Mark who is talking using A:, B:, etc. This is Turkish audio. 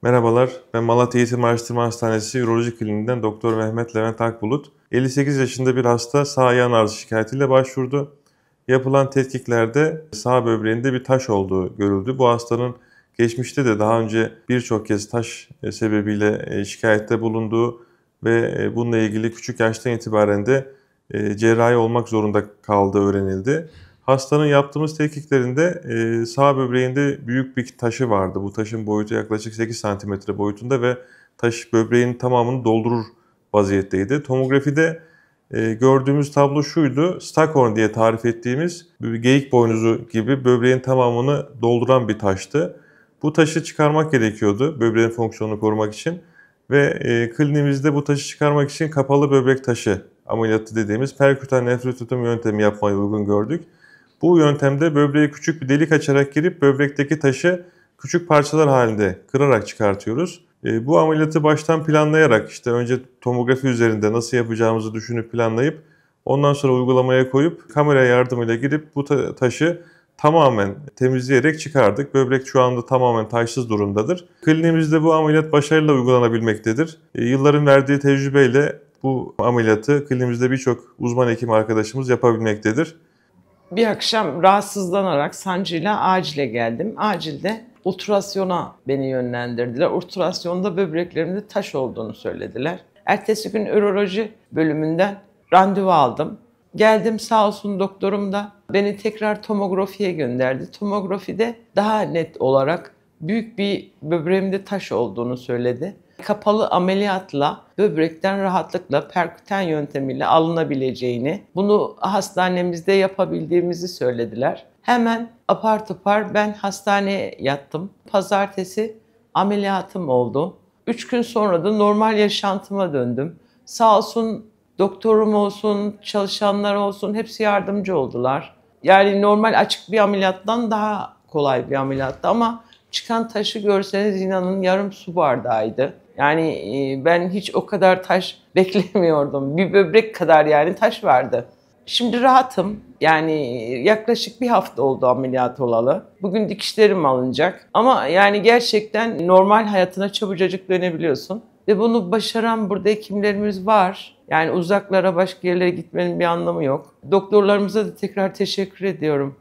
A: Merhabalar, ben Malatya Eğitim Araştırma Hastanesi Üroloji Kliniğinden Doktor Mehmet Levent Akbulut. 58 yaşında bir hasta sağ ayağın ağrısı şikayetiyle başvurdu. Yapılan tetkiklerde sağ böbreğinde bir taş olduğu görüldü. Bu hastanın geçmişte de daha önce birçok kez taş sebebiyle şikayette bulunduğu ve bununla ilgili küçük yaştan itibaren de cerrahi olmak zorunda kaldığı öğrenildi. Hastanın yaptığımız tetkiklerinde sağ böbreğinde büyük bir taşı vardı. Bu taşın boyutu yaklaşık 8 santimetre boyutunda ve taş böbreğin tamamını doldurur vaziyetteydi. Tomografide gördüğümüz tablo şuydu. Stackhorn diye tarif ettiğimiz bir geyik boynuzu gibi böbreğin tamamını dolduran bir taştı. Bu taşı çıkarmak gerekiyordu böbreğin fonksiyonunu korumak için. Ve kliniğimizde bu taşı çıkarmak için kapalı böbrek taşı ameliyatı dediğimiz perkütan nefrototomi yöntemi yapmayı uygun gördük. Bu yöntemde böbreğe küçük bir delik açarak girip böbrekteki taşı küçük parçalar halinde kırarak çıkartıyoruz. Bu ameliyatı baştan planlayarak işte önce tomografi üzerinde nasıl yapacağımızı düşünüp planlayıp ondan sonra uygulamaya koyup kamera yardımıyla girip bu taşı tamamen temizleyerek çıkardık. Böbrek şu anda tamamen taşsız durumdadır. Kliniğimizde bu ameliyat başarıyla uygulanabilmektedir. Yılların verdiği tecrübeyle bu ameliyatı kliniğimizde birçok uzman hekim arkadaşımız yapabilmektedir.
B: Bir akşam rahatsızlanarak sancıyla acile geldim. Acilde ultrasyona beni yönlendirdiler. Ultrasyonda böbreklerimde taş olduğunu söylediler. Ertesi gün üroloji bölümünden randevu aldım. Geldim, sağ olsun doktorum da beni tekrar tomografiye gönderdi. Tomografide daha net olarak büyük bir böbreğimde taş olduğunu söyledi. Kapalı ameliyatla böbrekten rahatlıkla perküten yöntemiyle alınabileceğini, bunu hastanemizde yapabildiğimizi söylediler. Hemen apar topar ben hastaneye yattım. Pazartesi ameliyatım oldu. 3 gün sonra da normal yaşantıma döndüm. Sağ olsun doktorum olsun, çalışanlar olsun hepsi yardımcı oldular. Yani normal açık bir ameliyattan daha kolay bir ameliyattı ama çıkan taşı görseniz inanın yarım su bardağıydı. Yani ben hiç o kadar taş beklemiyordum. Bir böbrek kadar yani taş vardı. Şimdi rahatım. Yani yaklaşık bir hafta oldu ameliyat olalı. Bugün dikişlerim alınacak. Ama yani gerçekten normal hayatına çabucacık dönebiliyorsun. Ve bunu başaran burada hekimlerimiz var. Yani uzaklara, başka yerlere gitmenin bir anlamı yok. Doktorlarımıza da tekrar teşekkür ediyorum.